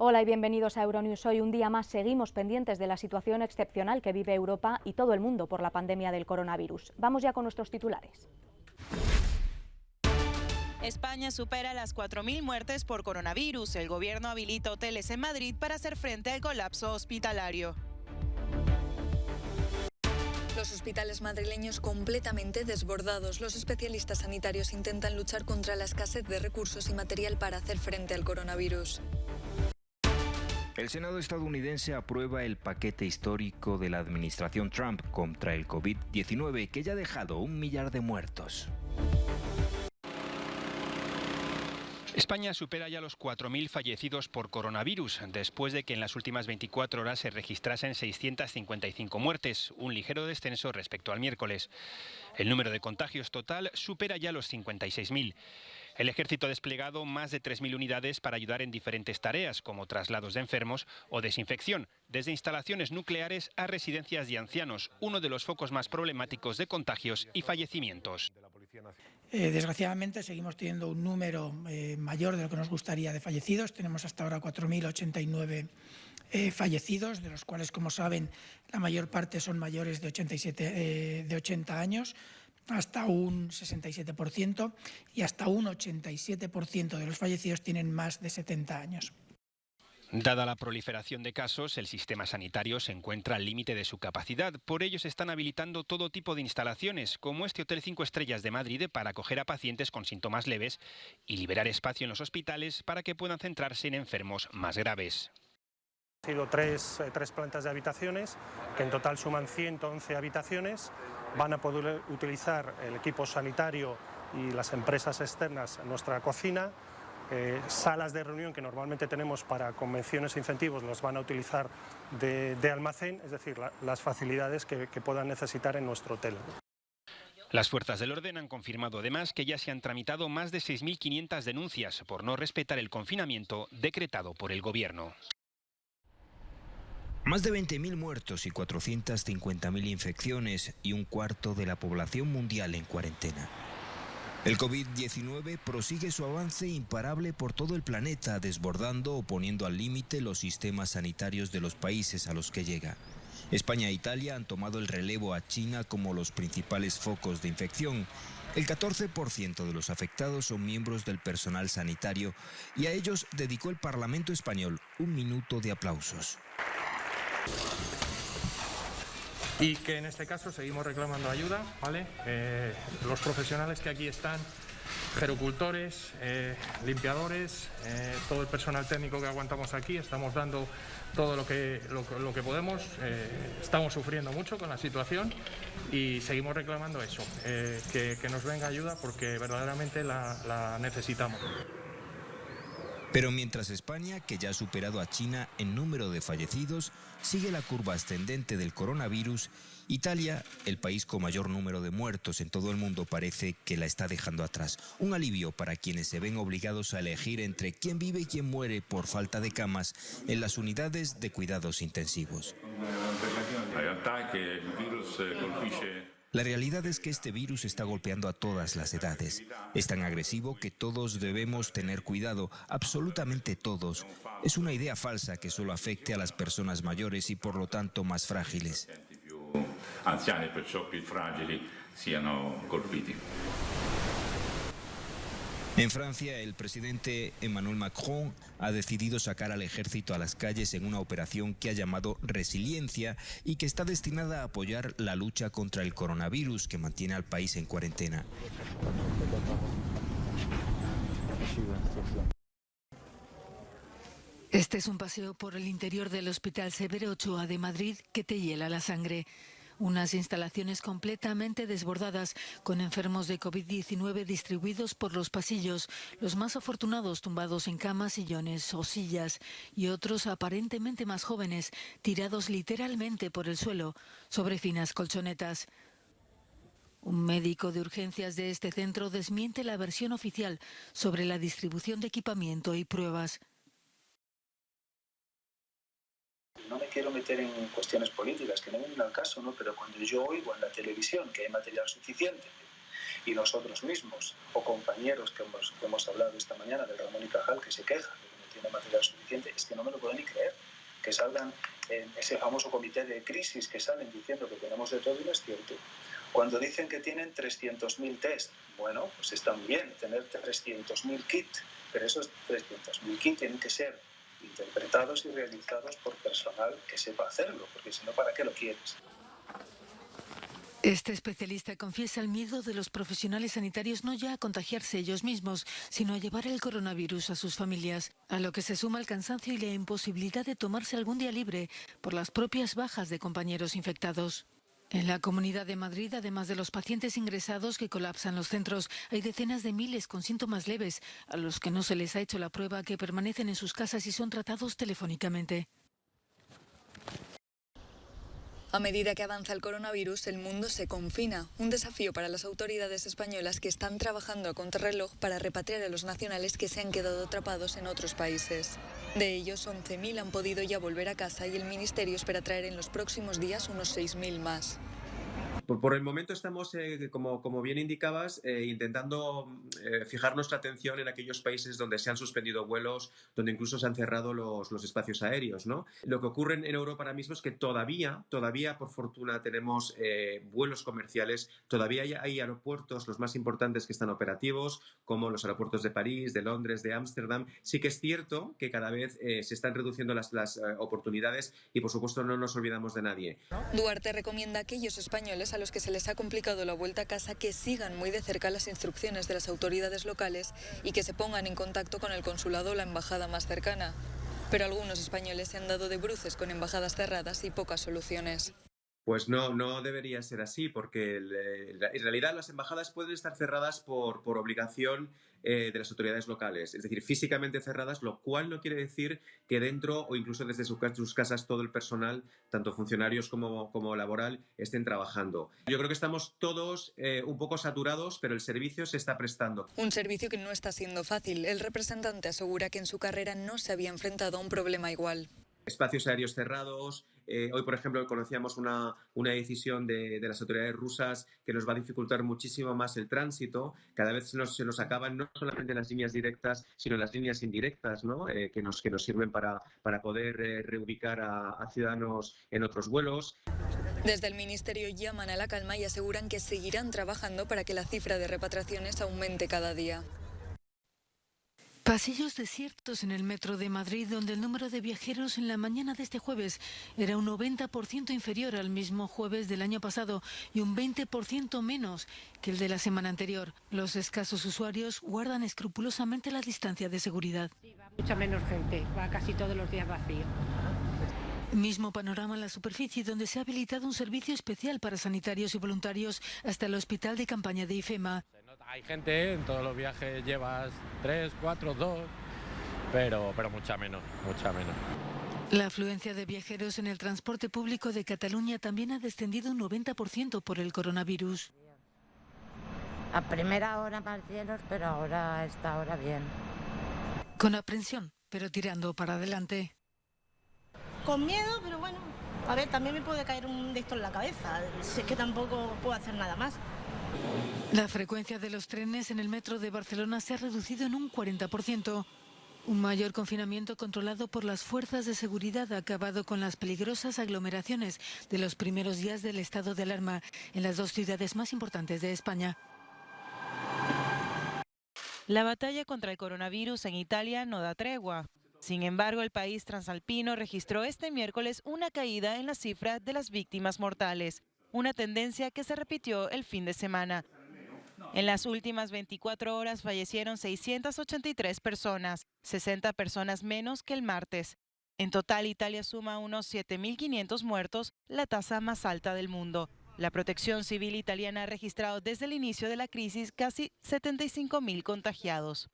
Hola y bienvenidos a Euronews. Hoy un día más seguimos pendientes de la situación excepcional que vive Europa y todo el mundo por la pandemia del coronavirus. Vamos ya con nuestros titulares. España supera las 4.000 muertes por coronavirus. El gobierno habilita hoteles en Madrid para hacer frente al colapso hospitalario. Los hospitales madrileños completamente desbordados. Los especialistas sanitarios intentan luchar contra la escasez de recursos y material para hacer frente al coronavirus. El Senado estadounidense aprueba el paquete histórico de la administración Trump contra el COVID-19, que ya ha dejado 1 millar de muertos. España supera ya los 4.000 fallecidos por coronavirus, después de que en las últimas 24 horas se registrasen 655 muertes, un ligero descenso respecto al miércoles. El número de contagios total supera ya los 56.000. El ejército ha desplegado más de 3.000 unidades para ayudar en diferentes tareas, como traslados de enfermos o desinfección, desde instalaciones nucleares a residencias de ancianos, uno de los focos más problemáticos de contagios y fallecimientos. Desgraciadamente seguimos teniendo un número mayor de lo que nos gustaría de fallecidos. Tenemos hasta ahora 4.089 fallecidos, de los cuales, como saben, la mayor parte son mayores de 80 años, hasta un 67%, y hasta un 87% de los fallecidos tienen más de 70 años. Dada la proliferación de casos, el sistema sanitario se encuentra al límite de su capacidad. Por ello se están habilitando todo tipo de instalaciones, como este Hotel 5 Estrellas de Madrid, para acoger a pacientes con síntomas leves y liberar espacio en los hospitales para que puedan centrarse en enfermos más graves. Han sido tres plantas de habitaciones, que en total suman 111 habitaciones. Van a poder utilizar el equipo sanitario y las empresas externas en nuestra cocina. Salas de reunión que normalmente tenemos para convenciones e incentivos las van a utilizar de almacén, es decir, las facilidades que puedan necesitar en nuestro hotel. Las fuerzas del orden han confirmado además que ya se han tramitado más de 6.500 denuncias por no respetar el confinamiento decretado por el gobierno. Más de 20.000 muertos y 450.000 infecciones y un cuarto de la población mundial en cuarentena. El COVID-19 prosigue su avance imparable por todo el planeta, desbordando o poniendo al límite los sistemas sanitarios de los países a los que llega. España e Italia han tomado el relevo a China como los principales focos de infección. El 14% de los afectados son miembros del personal sanitario y a ellos dedicó el Parlamento español 1 minuto de aplausos. Y que en este caso seguimos reclamando ayuda, ¿vale? Los profesionales que aquí están, gerocultores, limpiadores, todo el personal técnico que aguantamos aquí, estamos dando todo lo que podemos, estamos sufriendo mucho con la situación y seguimos reclamando eso, que nos venga ayuda porque verdaderamente la necesitamos. Pero mientras España, que ya ha superado a China en número de fallecidos, sigue la curva ascendente del coronavirus, Italia, el país con mayor número de muertos en todo el mundo, parece que la está dejando atrás. Un alivio para quienes se ven obligados a elegir entre quién vive y quién muere por falta de camas en las unidades de cuidados intensivos. La realidad es que este virus está golpeando a todas las edades. Es tan agresivo que todos debemos tener cuidado, absolutamente todos. Es una idea falsa que solo afecte a las personas mayores y por lo tanto más frágiles. En Francia, el presidente Emmanuel Macron ha decidido sacar al ejército a las calles en una operación que ha llamado Resiliencia y que está destinada a apoyar la lucha contra el coronavirus que mantiene al país en cuarentena. Este es un paseo por el interior del Hospital Severo Ochoa de Madrid que te hiela la sangre. Unas instalaciones completamente desbordadas, con enfermos de COVID-19 distribuidos por los pasillos, los más afortunados tumbados en camas, sillones o sillas, y otros aparentemente más jóvenes, tirados literalmente por el suelo, sobre finas colchonetas. Un médico de urgencias de este centro desmiente la versión oficial sobre la distribución de equipamiento y pruebas. No me quiero meter en cuestiones políticas que no vienen al caso, ¿no? Pero cuando yo oigo en la televisión que hay material suficiente y nosotros mismos o compañeros que hemos hablado esta mañana, de Ramón y Cajal, que se quejan de que tiene material suficiente, es que no me lo puedo ni creer. Que salgan en ese famoso comité de crisis que salen diciendo que tenemos de todo y no es cierto. Cuando dicen que tienen 300.000 test, bueno, pues está muy bien tener 300.000 kits, pero esos 300.000 kits tienen que ser interpretados y realizados por personal que sepa hacerlo, porque si no, ¿para qué lo quieres? Este especialista confiesa el miedo de los profesionales sanitarios no ya a contagiarse ellos mismos, sino a llevar el coronavirus a sus familias, a lo que se suma el cansancio y la imposibilidad de tomarse algún día libre por las propias bajas de compañeros infectados. En la Comunidad de Madrid, además de los pacientes ingresados que colapsan los centros, hay decenas de miles con síntomas leves, a los que no se les ha hecho la prueba, que permanecen en sus casas y son tratados telefónicamente. A medida que avanza el coronavirus, el mundo se confina. Un desafío para las autoridades españolas que están trabajando a contrarreloj para repatriar a los nacionales que se han quedado atrapados en otros países. De ellos, 11.000 han podido ya volver a casa y el Ministerio espera traer en los próximos días unos 6.000 más. Por el momento estamos, como bien indicabas, intentando fijar nuestra atención en aquellos países donde se han suspendido vuelos, donde incluso se han cerrado los espacios aéreos, ¿no? Lo que ocurre en Europa ahora mismo es que todavía, por fortuna, tenemos vuelos comerciales, todavía hay aeropuertos, los más importantes, que están operativos, como los aeropuertos de París, de Londres, de Ámsterdam. Sí que es cierto que cada vez se están reduciendo las oportunidades y, por supuesto, no nos olvidamos de nadie. Duarte recomienda a aquellos españoles a los que se les ha complicado la vuelta a casa que sigan muy de cerca las instrucciones de las autoridades locales y que se pongan en contacto con el consulado o la embajada más cercana. Pero algunos españoles se han dado de bruces con embajadas cerradas y pocas soluciones. Pues no debería ser así, porque en realidad las embajadas pueden estar cerradas por obligación de las autoridades locales, es decir, físicamente cerradas, lo cual no quiere decir que dentro o incluso desde sus casas todo el personal, tanto funcionarios como laboral, estén trabajando. Yo creo que estamos todos un poco saturados, pero el servicio se está prestando. Un servicio que no está siendo fácil. El representante asegura que en su carrera no se había enfrentado a un problema igual. Espacios aéreos cerrados. Hoy, por ejemplo, conocíamos una decisión de las autoridades rusas que nos va a dificultar muchísimo más el tránsito. Cada vez se nos acaban no solamente las líneas directas, sino las líneas indirectas, ¿no? que nos sirven para poder reubicar a ciudadanos en otros vuelos. Desde el Ministerio llaman a la calma y aseguran que seguirán trabajando para que la cifra de repatriaciones aumente cada día. Pasillos desiertos en el metro de Madrid, donde el número de viajeros en la mañana de este jueves era un 90% inferior al mismo jueves del año pasado y un 20% menos que el de la semana anterior. Los escasos usuarios guardan escrupulosamente la distancia de seguridad. Sí, va mucha menos gente, va casi todos los días vacío. Mismo panorama en la superficie, donde se ha habilitado un servicio especial para sanitarios y voluntarios hasta el hospital de campaña de IFEMA. Hay gente, en todos los viajes llevas 3, 4, 2, pero mucha menos. La afluencia de viajeros en el transporte público de Cataluña también ha descendido un 90% por el coronavirus. A primera hora más llenos, pero ahora a esta hora bien. Con aprensión, pero tirando para adelante. Con miedo, pero bueno, a ver, también me puede caer un de esto en la cabeza, si es que tampoco puedo hacer nada más. La frecuencia de los trenes en el metro de Barcelona se ha reducido en un 40%. Un mayor confinamiento controlado por las fuerzas de seguridad ha acabado con las peligrosas aglomeraciones de los primeros días del estado de alarma en las dos ciudades más importantes de España. La batalla contra el coronavirus en Italia no da tregua. Sin embargo, el país transalpino registró este miércoles una caída en la cifra de las víctimas mortales, una tendencia que se repitió el fin de semana. En las últimas 24 horas fallecieron 683 personas, 60 personas menos que el martes. En total, Italia suma unos 7.500 muertos, la tasa más alta del mundo. La Protección Civil italiana ha registrado desde el inicio de la crisis casi 75.000 contagiados.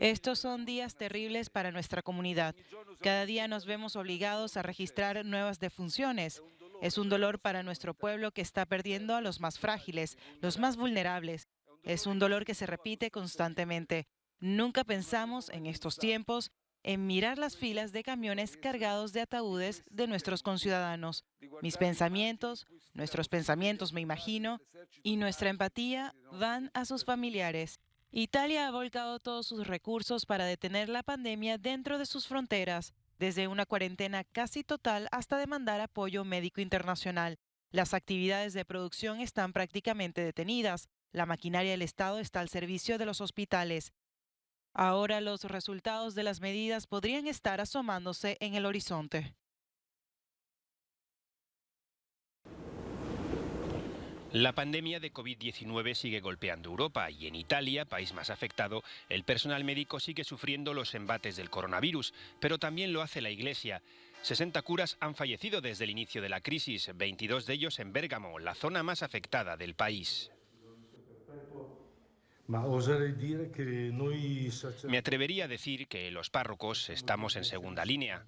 Estos son días terribles para nuestra comunidad. Cada día nos vemos obligados a registrar nuevas defunciones. Es un dolor para nuestro pueblo que está perdiendo a los más frágiles, los más vulnerables. Es un dolor que se repite constantemente. Nunca pensamos en estos tiempos en mirar las filas de camiones cargados de ataúdes de nuestros conciudadanos. Mis pensamientos, nuestros pensamientos me imagino, y nuestra empatía van a sus familiares. Italia ha volcado todos sus recursos para detener la pandemia dentro de sus fronteras, desde una cuarentena casi total hasta demandar apoyo médico internacional. Las actividades de producción están prácticamente detenidas. La maquinaria del Estado está al servicio de los hospitales. Ahora los resultados de las medidas podrían estar asomándose en el horizonte. La pandemia de COVID-19 sigue golpeando Europa y en Italia, país más afectado, el personal médico sigue sufriendo los embates del coronavirus, pero también lo hace la Iglesia. 60 curas han fallecido desde el inicio de la crisis, 22 de ellos en Bérgamo, la zona más afectada del país. Me atrevería a decir que los párrocos estamos en segunda línea.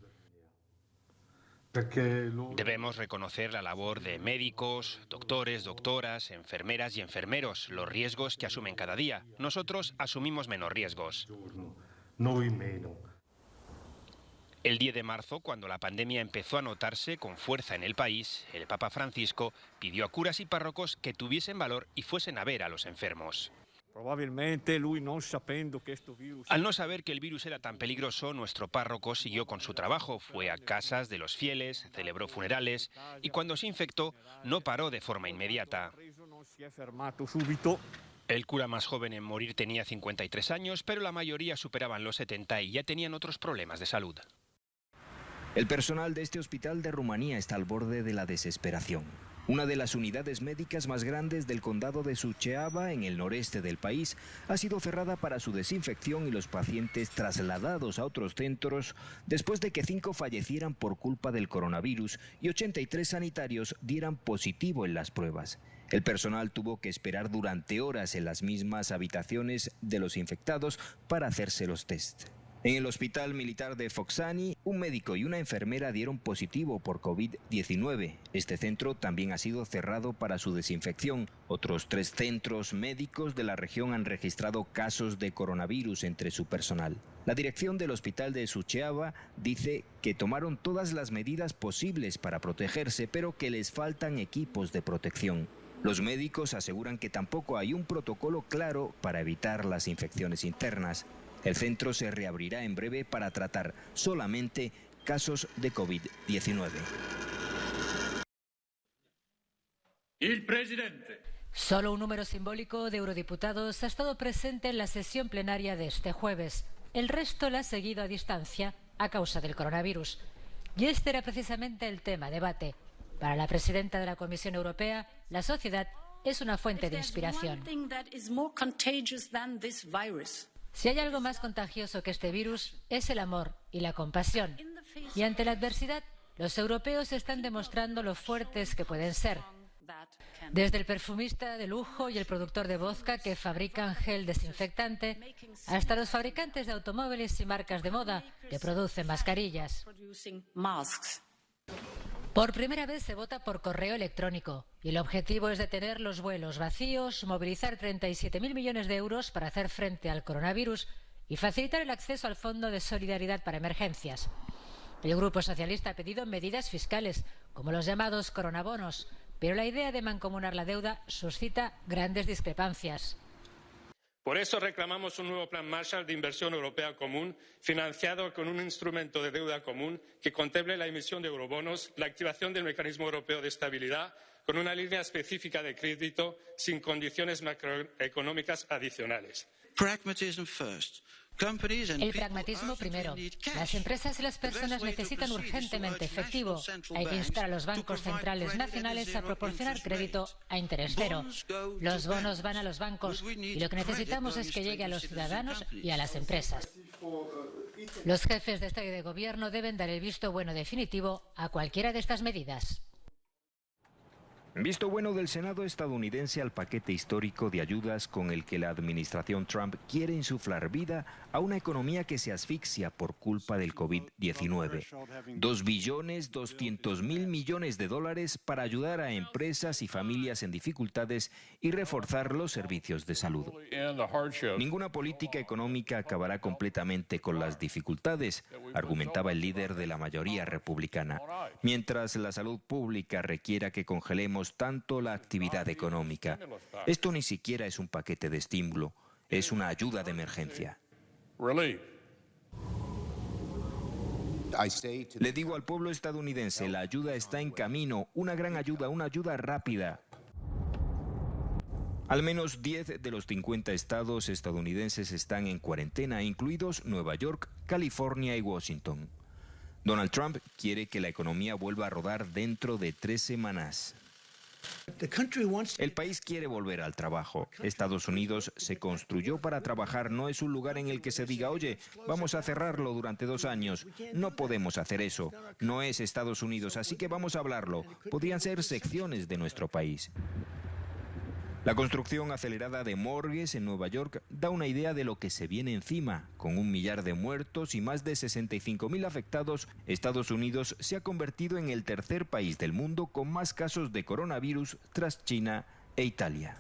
Debemos reconocer la labor de médicos, doctores, doctoras, enfermeras y enfermeros, los riesgos que asumen cada día. Nosotros asumimos menos riesgos. El 10 de marzo, cuando la pandemia empezó a notarse con fuerza en el país, el Papa Francisco pidió a curas y párrocos que tuviesen valor y fuesen a ver a los enfermos. Al no saber que el virus era tan peligroso, nuestro párroco siguió con su trabajo, fue a casas de los fieles, celebró funerales y cuando se infectó no paró de forma inmediata. El cura más joven en morir tenía 53 años, pero la mayoría superaban los 70 y ya tenían otros problemas de salud. El personal de este hospital de Rumanía está al borde de la desesperación. Una de las unidades médicas más grandes del condado de Suceava, en el noreste del país, ha sido cerrada para su desinfección y los pacientes trasladados a otros centros después de que 5 fallecieran por culpa del coronavirus y 83 sanitarios dieran positivo en las pruebas. El personal tuvo que esperar durante horas en las mismas habitaciones de los infectados para hacerse los test. En el hospital militar de Foxani, un médico y una enfermera dieron positivo por COVID-19. Este centro también ha sido cerrado para su desinfección. Otros 3 centros médicos de la región han registrado casos de coronavirus entre su personal. La dirección del hospital de Suceava dice que tomaron todas las medidas posibles para protegerse, pero que les faltan equipos de protección. Los médicos aseguran que tampoco hay un protocolo claro para evitar las infecciones internas. El centro se reabrirá en breve para tratar solamente casos de COVID-19. El presidente. Solo un número simbólico de eurodiputados ha estado presente en la sesión plenaria de este jueves. El resto la ha seguido a distancia a causa del coronavirus. Y este era precisamente el tema debate. Para la presidenta de la Comisión Europea, la sociedad es una fuente de inspiración. Si hay algo más contagioso que este virus, es el amor y la compasión. Y ante la adversidad, los europeos están demostrando lo fuertes que pueden ser. Desde el perfumista de lujo y el productor de vodka que fabrican gel desinfectante, hasta los fabricantes de automóviles y marcas de moda que producen mascarillas. Por primera vez se vota por correo electrónico y el objetivo es detener los vuelos vacíos, movilizar 37.000 millones de euros para hacer frente al coronavirus y facilitar el acceso al Fondo de Solidaridad para Emergencias. El Grupo Socialista ha pedido medidas fiscales, como los llamados coronabonos, pero la idea de mancomunar la deuda suscita grandes discrepancias. Por eso reclamamos un nuevo Plan Marshall de inversión europea común, financiado con un instrumento de deuda común que contemple la emisión de eurobonos, la activación del mecanismo europeo de estabilidad, con una línea específica de crédito sin condiciones macroeconómicas adicionales. El pragmatismo primero. Las empresas y las personas necesitan urgentemente efectivo. Hay que instar a los bancos centrales nacionales a proporcionar crédito a interés cero. Los bonos van a los bancos y lo que necesitamos es que llegue a los ciudadanos y a las empresas. Los jefes de Estado y de Gobierno deben dar el visto bueno definitivo a cualquiera de estas medidas. Visto bueno del Senado estadounidense al paquete histórico de ayudas con el que la administración Trump quiere insuflar vida a una economía que se asfixia por culpa del COVID-19. 2.200.000 millones de dólares para ayudar a empresas y familias en dificultades y reforzar los servicios de salud. Ninguna política económica acabará completamente con las dificultades, argumentaba el líder de la mayoría republicana. Mientras la salud pública requiera que congelemos tanto la actividad económica. Esto ni siquiera es un paquete de estímulo. es una ayuda de emergencia. Le digo al pueblo estadounidense, la ayuda está en camino, una gran ayuda, una ayuda rápida. Al menos 10 de los 50 estados estadounidenses están en cuarentena, incluidos Nueva York, California y Washington. Donald Trump quiere que la economía vuelva a rodar dentro de 3 semanas. El país quiere volver al trabajo. Estados Unidos se construyó para trabajar, no es un lugar en el que se diga, oye, vamos a cerrarlo durante 2 años. No podemos hacer eso. No es Estados Unidos, así que vamos a hablarlo. Podrían ser secciones de nuestro país. La construcción acelerada de morgues en Nueva York da una idea de lo que se viene encima. Con 1 millar de muertos y más de 65.000 afectados, Estados Unidos se ha convertido en el tercer país del mundo con más casos de coronavirus tras China e Italia.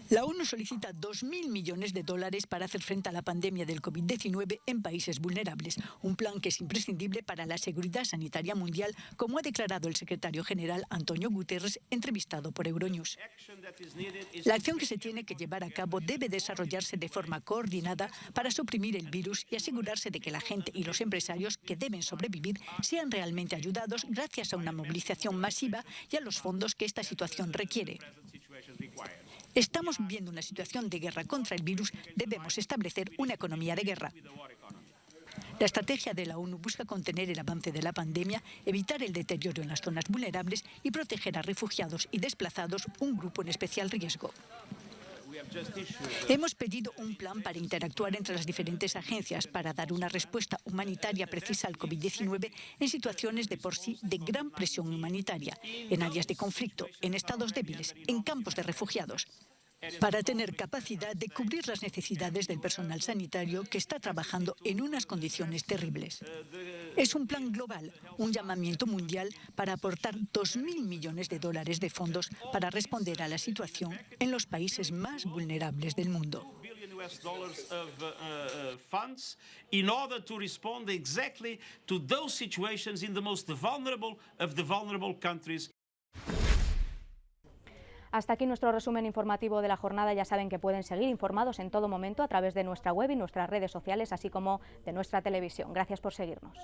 La ONU solicita 2.000 millones de dólares para hacer frente a la pandemia del COVID-19 en países vulnerables, un plan que es imprescindible para la seguridad sanitaria mundial, como ha declarado el secretario general Antonio Guterres, entrevistado por Euronews. La acción que se tiene que llevar a cabo debe desarrollarse de forma coordinada para suprimir el virus y asegurarse de que la gente y los empresarios que deben sobrevivir sean realmente ayudados gracias a una movilización masiva y a los fondos que esta situación requiere. Estamos viviendo una situación de guerra contra el virus, debemos establecer una economía de guerra. La estrategia de la ONU busca contener el avance de la pandemia, evitar el deterioro en las zonas vulnerables y proteger a refugiados y desplazados, un grupo en especial riesgo. Hemos pedido un plan para interactuar entre las diferentes agencias para dar una respuesta humanitaria precisa al COVID-19 en situaciones de por sí de gran presión humanitaria, en áreas de conflicto, en estados débiles, en campos de refugiados, para tener capacidad de cubrir las necesidades del personal sanitario que está trabajando en unas condiciones terribles. Es un plan global, un llamamiento mundial para aportar 2.000 millones de dólares de fondos para responder a la situación en los países más vulnerables del mundo. In order to respond exactly to those situations in the most vulnerable of the vulnerable countries. Hasta aquí nuestro resumen informativo de la jornada. Ya saben que pueden seguir informados en todo momento a través de nuestra web y nuestras redes sociales, así como de nuestra televisión. Gracias por seguirnos.